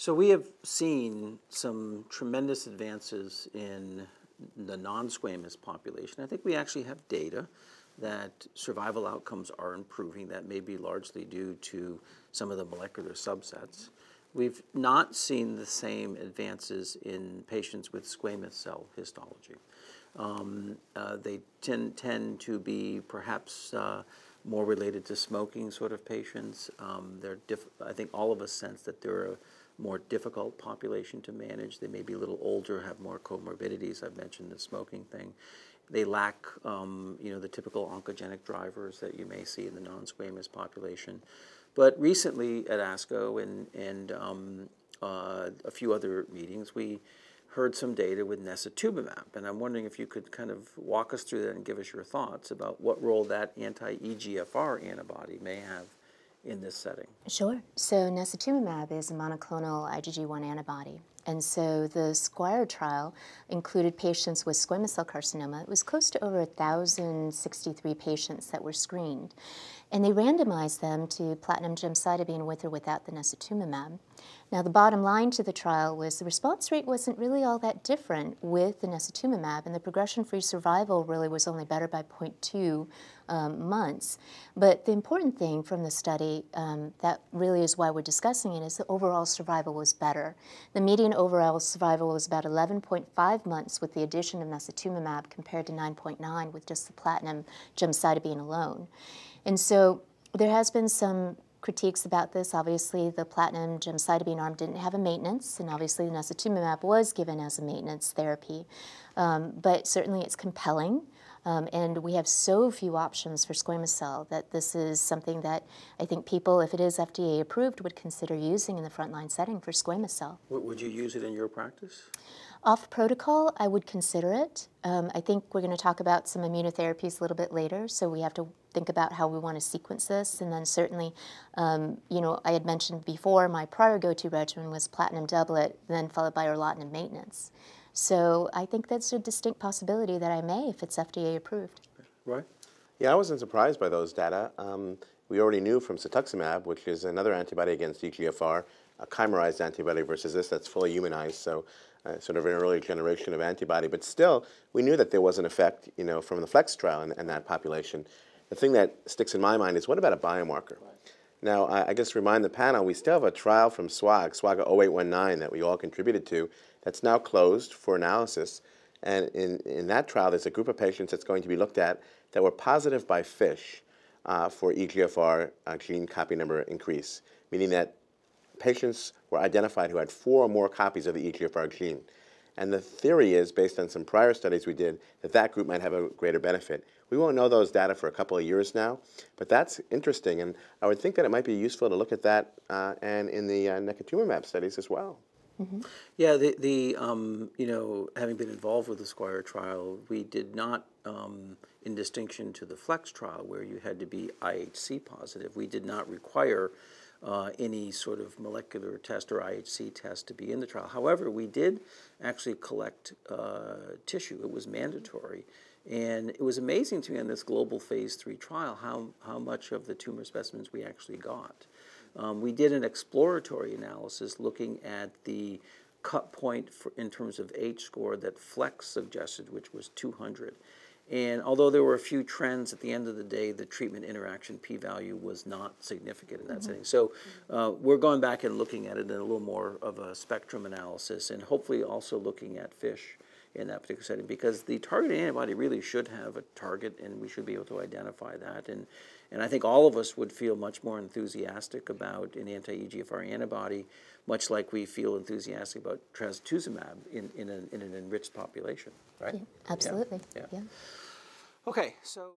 So we have seen some tremendous advances in the non-squamous population. I think we actually have data that survival outcomes are improving. That may be largely due to some of the molecular subsets. We've not seen the same advances in patients with squamous cell histology. They tend to be perhaps more related to smoking sort of patients. I think all of us sense that they're a more difficult population to manage. They may be a little older, have more comorbidities. I've mentioned the smoking thing. They lack, the typical oncogenic drivers that you may see in the non-squamous population. But recently at ASCO and a few other meetings, we heard some data with Necitumumab, and I'm wondering if you could kind of walk us through that and give us your thoughts about what role that anti-EGFR antibody may have in this setting. Sure. So Necitumumab is a monoclonal IgG1 antibody. And so the SQUIRE trial included patients with squamous cell carcinoma. It was close to over 1,063 patients that were screened. And they randomized them to platinum gemcitabine with or without the Necitumumab. Now, the bottom line to the trial was the response rate wasn't really all that different with the Necitumumab, and the progression-free survival really was only better by 0.2 months. But the important thing from the study, that really is why we're discussing it, is the overall survival was better. The median overall survival was about 11.5 months with the addition of Necitumumab compared to 9.9 with just the platinum gemcitabine alone. And so there has been some critiques about this. Obviously, the platinum gemcitabine arm didn't have a maintenance, and obviously the Necitumumab was given as a maintenance therapy. But certainly it's compelling, and we have so few options for squamous cell that this is something that I think people, if it is FDA approved, would consider using in the frontline setting for squamous cell. Would you use it in your practice? Off protocol, I would consider it. I think we're going to talk about some immunotherapies a little bit later, so we have to think about how we want to sequence this. And then certainly, I had mentioned before, my prior go-to regimen was platinum doublet, then followed by erlotinib maintenance. So I think that's a distinct possibility that I may, if it's FDA approved. Right? Yeah, I wasn't surprised by those data. We already knew from cetuximab, which is another antibody against EGFR, a chimerized antibody versus this that's fully humanized, so sort of an early generation of antibody. But still, we knew that there was an effect, from the FLEX trial in that population. The thing that sticks in my mind is, what about a biomarker? Now, I guess to remind the panel, we still have a trial from SWOG 0819, that we all contributed to, that's now closed for analysis. And in that trial, there's a group of patients that's going to be looked at that were positive by FISH for EGFR gene copy number increase, meaning that patients were identified who had 4 or more copies of the EGFR gene. And the theory is, based on some prior studies we did, that that group might have a greater benefit. We won't know those data for a couple of years now, but that's interesting. And I would think that it might be useful to look at that and in the Necitumumab studies as well. Mm-hmm. Yeah, having been involved with the SQUIRE trial, we did not, in distinction to the FLEX trial, where you had to be IHC positive, we did not require any sort of molecular test or IHC test to be in the trial. However, we did actually collect tissue. It was mandatory. And it was amazing to me in this global phase 3 trial how much of the tumor specimens we actually got. We did an exploratory analysis looking at the cut point in terms of H-score that FLEX suggested, which was 200. And although there were a few trends, at the end of the day, the treatment interaction p-value was not significant in that setting. So we're going back and looking at it in a little more of a spectrum analysis, and hopefully also looking at FISH in that particular setting, because the targeted antibody really should have a target, and we should be able to identify that. And I think all of us would feel much more enthusiastic about an anti-EGFR antibody, much like we feel enthusiastic about trastuzumab in an enriched population, right? Yeah, absolutely. Yeah. Yeah. Okay, so.